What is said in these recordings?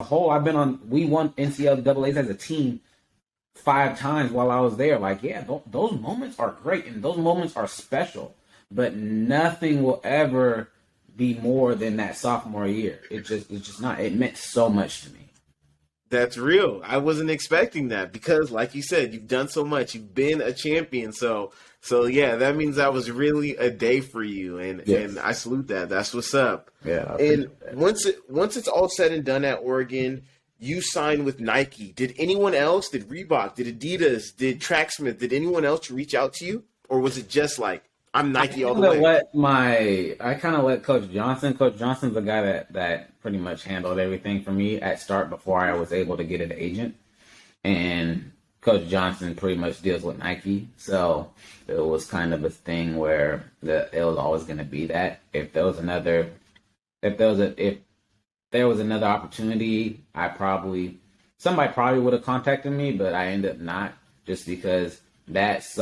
whole, we won NCAA's as a team 5 times while I was there. Like, yeah, those moments are great and those moments are special, but nothing will ever be more than that sophomore year. It's just not. It meant so much to me. That's real. I wasn't expecting that because, like you said, you've done so much. You've been a champion. So yeah, that means that was really a day for you, Yes. and I salute that. That's what's up. Yeah, I And appreciate that. once it's all said and done at Oregon, you signed with Nike. Did anyone else? Did Reebok? Did Adidas? Did Tracksmith? Did anyone else reach out to you, or was it just like I'm Nike all the way? I kind of let Coach Johnson. Coach Johnson's the guy that pretty much handled everything for me at start before I was able to get an agent. And Coach Johnson pretty much deals with Nike, so it was kind of a thing where it was always going to be that if there was another opportunity, somebody probably would have contacted me, but I ended up not, just because that's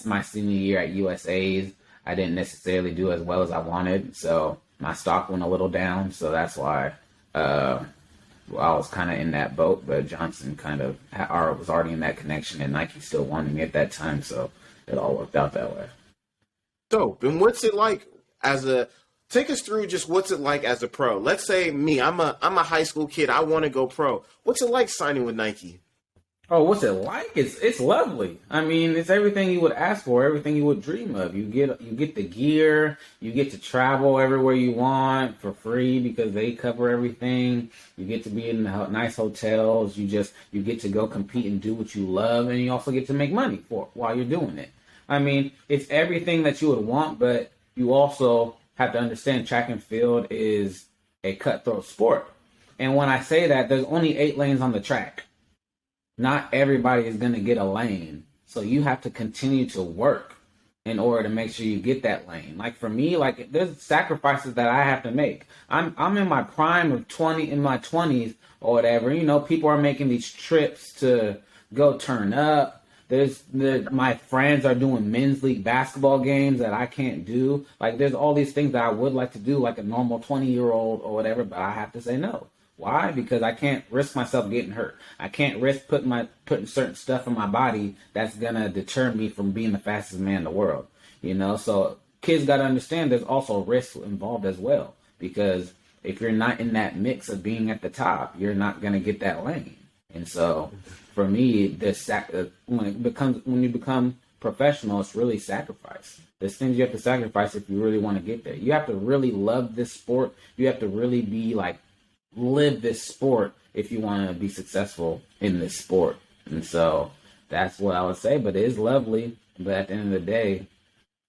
my senior year at USA's. I didn't necessarily do as well as I wanted, so my stock went a little down. So that's why I was kind of in that boat. But Johnson was already in that connection, and Nike still wanted me at that time, so it all worked out that way. Dope. And what's it like as a take us through just what's it like as a pro? Let's say me, I'm a high school kid. I want to go pro. What's it like signing with Nike? Oh, what's it like? It's lovely. I mean, it's everything you would ask for, everything you would dream of. You get the gear, you get to travel everywhere you want for free because they cover everything. You get to be in nice hotels. You get to go compete and do what you love, and you also get to make money while you're doing it. I mean, it's everything that you would want, but you also have to understand track and field is a cutthroat sport. And when I say that, there's only 8 lanes on the track. Not everybody is going to get a lane. So you have to continue to work in order to make sure you get that lane. Like for me, like there's sacrifices that I have to make. I'm in my prime of 20, in my 20s or whatever. You know, people are making these trips to go turn up. My friends are doing men's league basketball games that I can't do. Like there's all these things that I would like to do like a normal 20-year-old or whatever, but I have to say no. Why? Because I can't risk myself getting hurt. I can't risk putting certain stuff in my body that's gonna deter me from being the fastest man in the world. You know, so kids gotta understand there's also risks involved as well. Because if you're not in that mix of being at the top, you're not gonna get that lane. And so, for me, when you become professional, it's really sacrifice. There's things you have to sacrifice if you really want to get there. You have to really love this sport. You have to really be like live this sport if you want to be successful in this sport. And so that's what I would say. But it is lovely. But at the end of the day,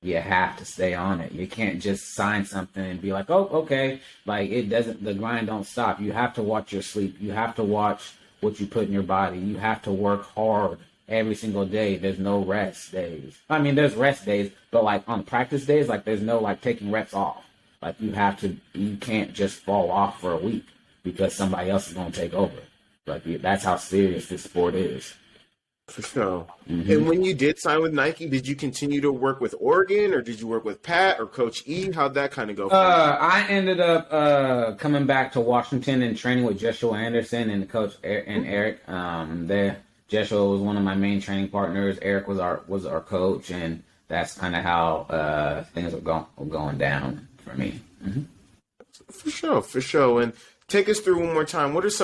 you have to stay on it. You can't just sign something and be like, oh, okay. Like the grind don't stop. You have to watch your sleep. You have to watch what you put in your body. You have to work hard every single day. There's no rest days. I mean, there's rest days, but like on practice days, like there's no like taking reps off. Like you can't just fall off for a week because somebody else is going to take over. Like that's how serious this sport is. For sure. Mm-hmm. And when you did sign with Nike, did you continue to work with Oregon, or did you work with Pat or Coach E? How'd that kind of go for you? I ended up coming back to Washington and training with Joshua Anderson and and Eric. Joshua was one of my main training partners. Eric was our coach, and that's kind of how things were going down for me. Mm-hmm. For sure. And take us through one more time. What are some